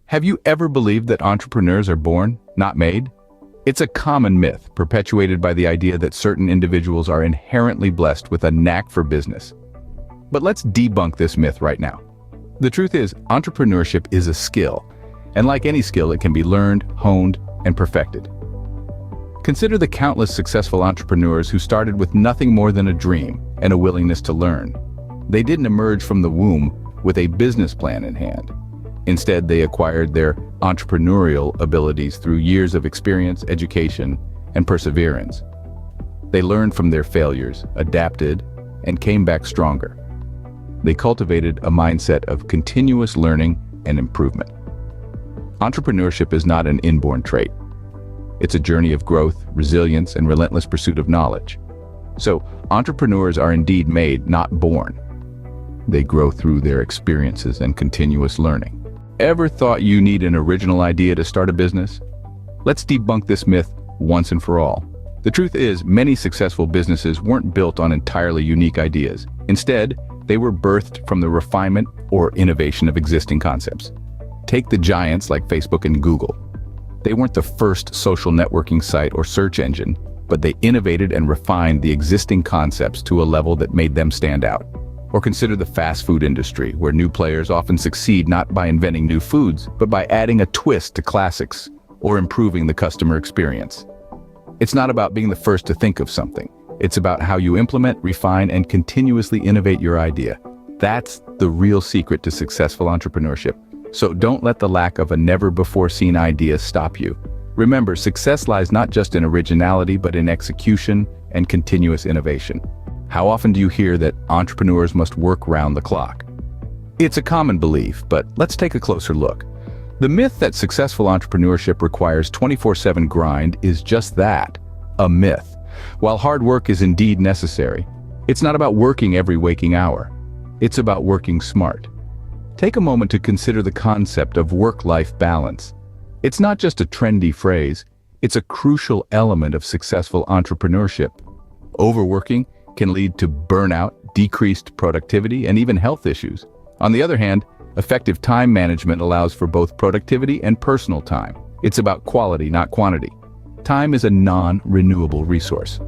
Have you ever believed that entrepreneurs are born, not made? It's a common myth perpetuated by the idea that certain individuals are inherently blessed with a knack for business. But let's debunk this myth right now. The truth is, entrepreneurship is a skill, and like any skill, it can be learned, honed, and perfected. Consider the countless successful entrepreneurs who started with nothing more than a dream and a willingness to learn. They didn't emerge from the womb with a business plan in hand. Instead, they acquired their entrepreneurial abilities through years of experience, education, and perseverance. They learned from their failures, adapted, and came back stronger. They cultivated a mindset of continuous learning and improvement. Entrepreneurship is not an inborn trait. It's a journey of growth, resilience, and relentless pursuit of knowledge. So, entrepreneurs are indeed made, not born. They grow through their experiences and continuous learning. Ever thought you need an original idea to start a business? Let's debunk this myth once and for all. The truth is, many successful businesses weren't built on entirely unique ideas. Instead, they were birthed from the refinement or innovation of existing concepts. Take the giants like Facebook and Google. They weren't the first social networking site or search engine, but they innovated and refined the existing concepts to a level that made them stand out. Or consider the fast food industry, where new players often succeed not by inventing new foods, but by adding a twist to classics or improving the customer experience. It's not about being the first to think of something. It's about how you implement, refine, and continuously innovate your idea. That's the real secret to successful entrepreneurship. So don't let the lack of a never-before-seen idea stop you. Remember, success lies not just in originality, but in execution and continuous innovation. How often do you hear that entrepreneurs must work round the clock? It's a common belief, but let's take a closer look. The myth that successful entrepreneurship requires 24/7 grind is just that, a myth. While hard work is indeed necessary, it's not about working every waking hour. It's about working smart. Take a moment to consider the concept of work-life balance. It's not just a trendy phrase, it's a crucial element of successful entrepreneurship. Overworking can lead to burnout, decreased productivity, and even health issues. On the other hand, effective time management allows for both productivity and personal time. It's about quality, not quantity. Time is a non-renewable resource.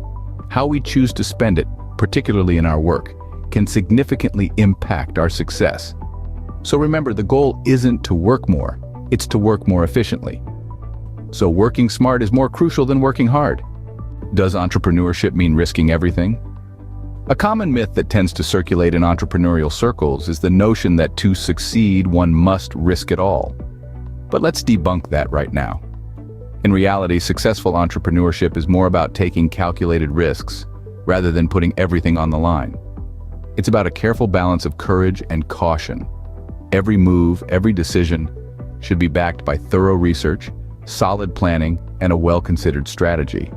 How we choose to spend it, particularly in our work, can significantly impact our success. So remember, the goal isn't to work more, it's to work more efficiently. So working smart is more crucial than working hard. Does entrepreneurship mean risking everything? A common myth that tends to circulate in entrepreneurial circles is the notion that to succeed, one must risk it all. But let's debunk that right now. In reality, successful entrepreneurship is more about taking calculated risks rather than putting everything on the line. It's about a careful balance of courage and caution. Every move, every decision should be backed by thorough research, solid planning, and a well-considered strategy.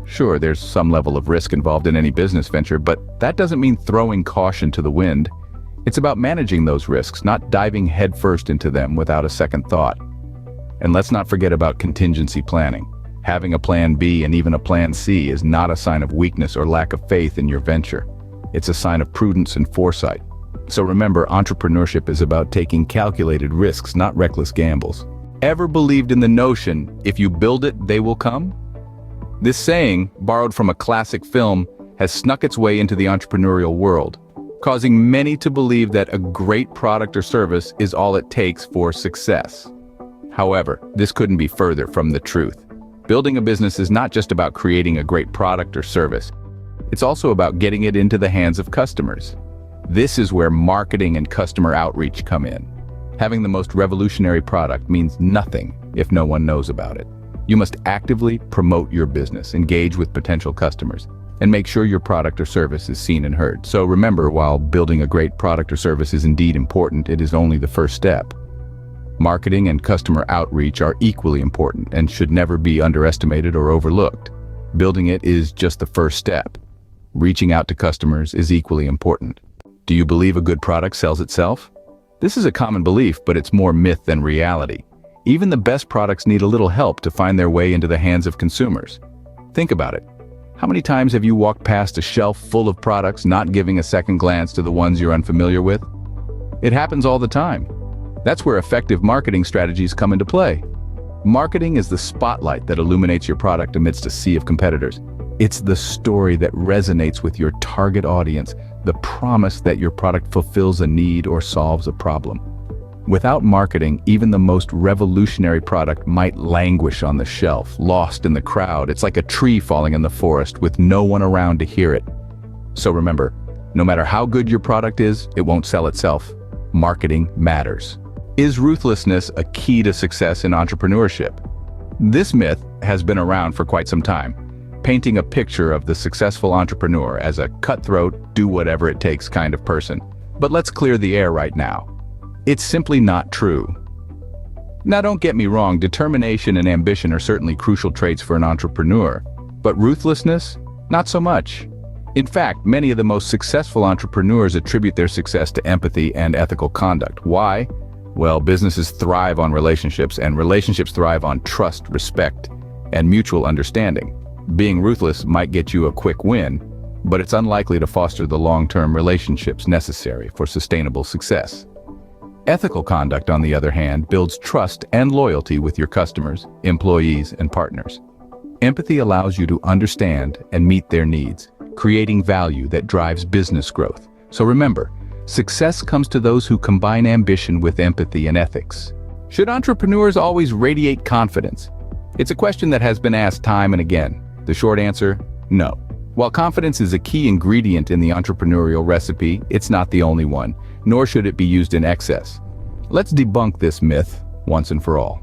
Sure, there's some level of risk involved in any business venture, but that doesn't mean throwing caution to the wind. It's about managing those risks, not diving headfirst into them without a second thought. And let's not forget about contingency planning. Having a plan B and even a plan C is not a sign of weakness or lack of faith in your venture. It's a sign of prudence and foresight. So remember, entrepreneurship is about taking calculated risks, not reckless gambles. Ever believed in the notion, if you build it, they will come? This saying, borrowed from a classic film, has snuck its way into the entrepreneurial world, causing many to believe that a great product or service is all it takes for success. However, this couldn't be further from the truth. Building a business is not just about creating a great product or service. It's also about getting it into the hands of customers. This is where marketing and customer outreach come in. Having the most revolutionary product means nothing if no one knows about it. You must actively promote your business, engage with potential customers, and make sure your product or service is seen and heard. So remember, while building a great product or service is indeed important, it is only the first step. Marketing and customer outreach are equally important and should never be underestimated or overlooked. Building it is just the first step. Reaching out to customers is equally important. Do you believe a good product sells itself? This is a common belief, but it's more myth than reality. Even the best products need a little help to find their way into the hands of consumers. Think about it. How many times have you walked past a shelf full of products, not giving a second glance to the ones you're unfamiliar with? It happens all the time. That's where effective marketing strategies come into play. Marketing is the spotlight that illuminates your product amidst a sea of competitors. It's the story that resonates with your target audience, the promise that your product fulfills a need or solves a problem. Without marketing, even the most revolutionary product might languish on the shelf, lost in the crowd. It's like a tree falling in the forest with no one around to hear it. So remember, no matter how good your product is, it won't sell itself. Marketing matters. Is ruthlessness a key to success in entrepreneurship? This myth has been around for quite some time, painting a picture of the successful entrepreneur as a cutthroat, do-whatever-it-takes kind of person. But let's clear the air right now. It's simply not true. Now, don't get me wrong, determination and ambition are certainly crucial traits for an entrepreneur, but ruthlessness? Not so much. In fact, many of the most successful entrepreneurs attribute their success to empathy and ethical conduct. Why? Well, businesses thrive on relationships, and relationships thrive on trust, respect, and mutual understanding. Being ruthless might get you a quick win, but it's unlikely to foster the long-term relationships necessary for sustainable success. Ethical conduct, on the other hand, builds trust and loyalty with your customers, employees, and partners. Empathy allows you to understand and meet their needs, creating value that drives business growth. So remember, success comes to those who combine ambition with empathy and ethics. Should entrepreneurs always radiate confidence? It's a question that has been asked time and again. The short answer, no. While confidence is a key ingredient in the entrepreneurial recipe, it's not the only one, nor should it be used in excess. Let's debunk this myth once and for all.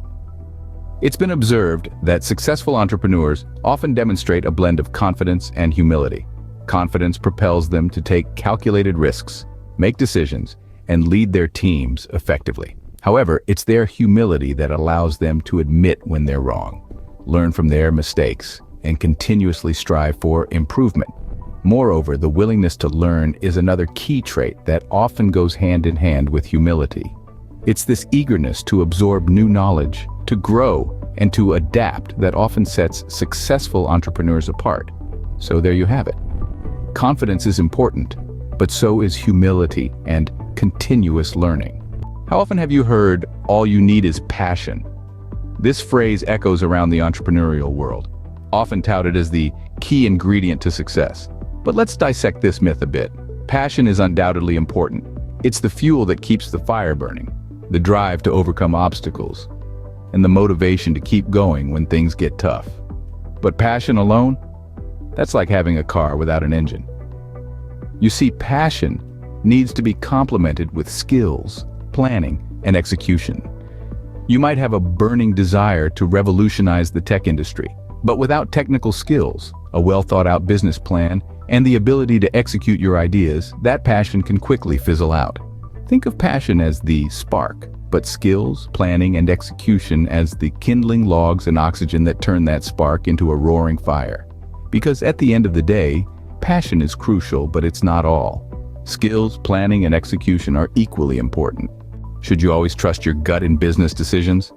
It's been observed that successful entrepreneurs often demonstrate a blend of confidence and humility. Confidence propels them to take calculated risks, make decisions, and lead their teams effectively. However, it's their humility that allows them to admit when they're wrong, learn from their mistakes, and continuously strive for improvement. Moreover, the willingness to learn is another key trait that often goes hand in hand with humility. It's this eagerness to absorb new knowledge, to grow, and to adapt that often sets successful entrepreneurs apart. So there you have it. Confidence is important, but so is humility and continuous learning. How often have you heard, "all you need is passion"? This phrase echoes around the entrepreneurial world, often touted as the key ingredient to success. But let's dissect this myth a bit. Passion is undoubtedly important. It's the fuel that keeps the fire burning, the drive to overcome obstacles, and the motivation to keep going when things get tough. But passion alone? That's like having a car without an engine. You see, passion needs to be complemented with skills, planning, and execution. You might have a burning desire to revolutionize the tech industry, but without technical skills, a well-thought-out business plan, and the ability to execute your ideas, that passion can quickly fizzle out. Think of passion as the spark, but skills, planning, and execution as the kindling logs and oxygen that turn that spark into a roaring fire. Because at the end of the day, passion is crucial, but it's not all. Skills, planning, and execution are equally important. Should you always trust your gut in business decisions?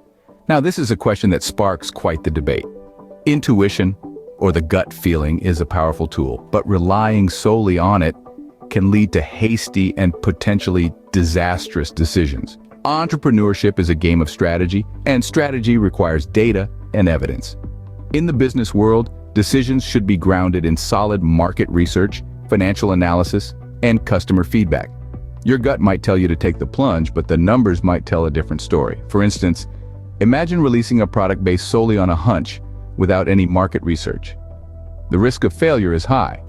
Now, this is a question that sparks quite the debate. Intuition, or the gut feeling, is a powerful tool, but relying solely on it can lead to hasty and potentially disastrous decisions. Entrepreneurship is a game of strategy, and strategy requires data and evidence. In the business world, decisions should be grounded in solid market research, financial analysis, and customer feedback. Your gut might tell you to take the plunge, but the numbers might tell a different story. For instance, imagine releasing a product based solely on a hunch without any market research. The risk of failure is high.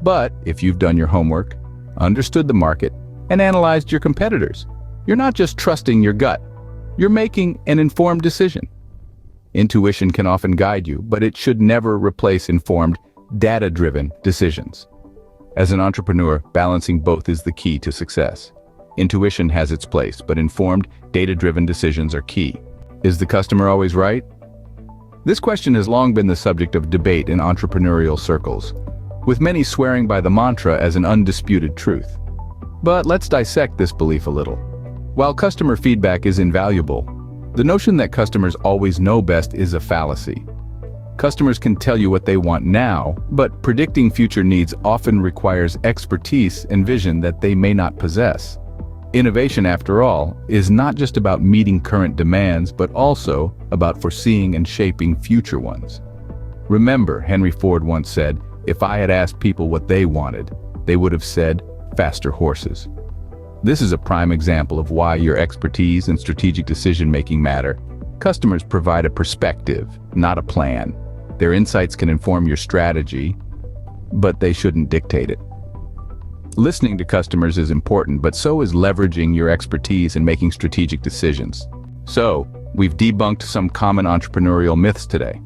But if you've done your homework, understood the market, and analyzed your competitors, you're not just trusting your gut, you're making an informed decision. Intuition can often guide you, but it should never replace informed, data-driven decisions. As an entrepreneur, balancing both is the key to success. Intuition has its place, but informed, data-driven decisions are key. Is the customer always right? This question has long been the subject of debate in entrepreneurial circles, with many swearing by the mantra as an undisputed truth. But let's dissect this belief a little. While customer feedback is invaluable, the notion that customers always know best is a fallacy. Customers can tell you what they want now, but predicting future needs often requires expertise and vision that they may not possess. Innovation, after all, is not just about meeting current demands, but also about foreseeing and shaping future ones. Remember, Henry Ford once said, "If I had asked people what they wanted, they would have said, faster horses." This is a prime example of why your expertise and strategic decision-making matter. Customers provide a perspective, not a plan. Their insights can inform your strategy, but they shouldn't dictate it. Listening to customers is important, but so is leveraging your expertise and making strategic decisions. So, we've debunked some common entrepreneurial myths today.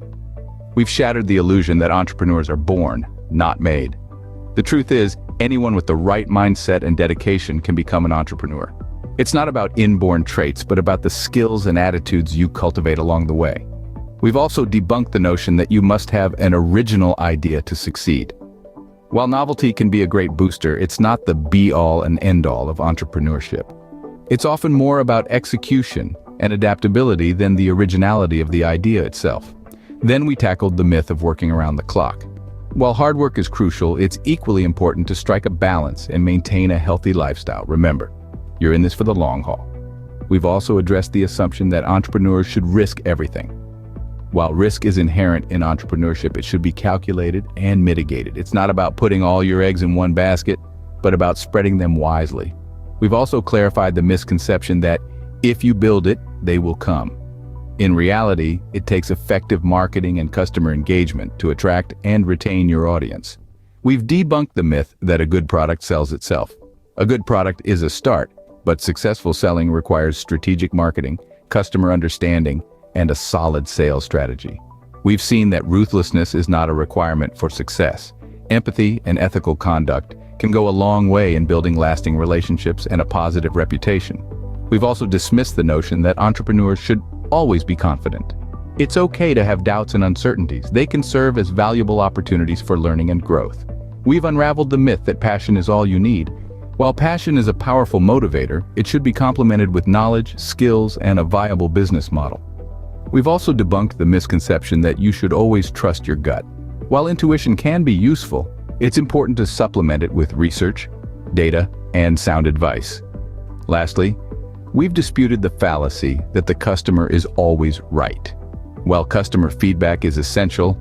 We've shattered the illusion that entrepreneurs are born, not made. The truth is, anyone with the right mindset and dedication can become an entrepreneur. It's not about inborn traits, but about the skills and attitudes you cultivate along the way. We've also debunked the notion that you must have an original idea to succeed. While novelty can be a great booster, it's not the be-all and end-all of entrepreneurship. It's often more about execution and adaptability than the originality of the idea itself. Then we tackled the myth of working around the clock. While hard work is crucial, it's equally important to strike a balance and maintain a healthy lifestyle. Remember, you're in this for the long haul. We've also addressed the assumption that entrepreneurs should risk everything. While risk is inherent in entrepreneurship, it should be calculated and mitigated. It's not about putting all your eggs in one basket, but about spreading them wisely. We've also clarified the misconception that if you build it, they will come. In reality, it takes effective marketing and customer engagement to attract and retain your audience. We've debunked the myth that a good product sells itself. A good product is a start, but successful selling requires strategic marketing, customer understanding, and a solid sales strategy. We've seen that ruthlessness is not a requirement for success. Empathy and ethical conduct can go a long way in building lasting relationships and a positive reputation. We've also dismissed the notion that entrepreneurs should always be confident. It's okay to have doubts and uncertainties. They can serve as valuable opportunities for learning and growth. We've unraveled the myth that passion is all you need. While passion is a powerful motivator, it should be complemented with knowledge, skills, and a viable business model. We've also debunked the misconception that you should always trust your gut. While intuition can be useful, it's important to supplement it with research, data, and sound advice. Lastly, we've disputed the fallacy that the customer is always right. While customer feedback is essential,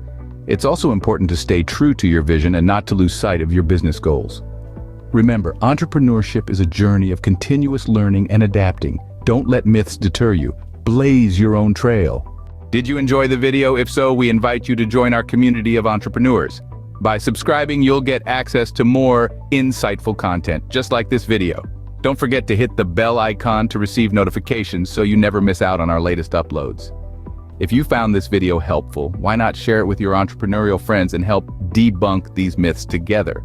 it's also important to stay true to your vision and not to lose sight of your business goals. Remember, entrepreneurship is a journey of continuous learning and adapting. Don't let myths deter you. Blaze your own trail. Did you enjoy the video? If so, we invite you to join our community of entrepreneurs. By subscribing, you'll get access to more insightful content, just like this video. Don't forget to hit the bell icon to receive notifications so you never miss out on our latest uploads. If you found this video helpful, why not share it with your entrepreneurial friends and help debunk these myths together?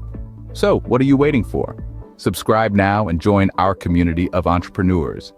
So, what are you waiting for? Subscribe now and join our community of entrepreneurs.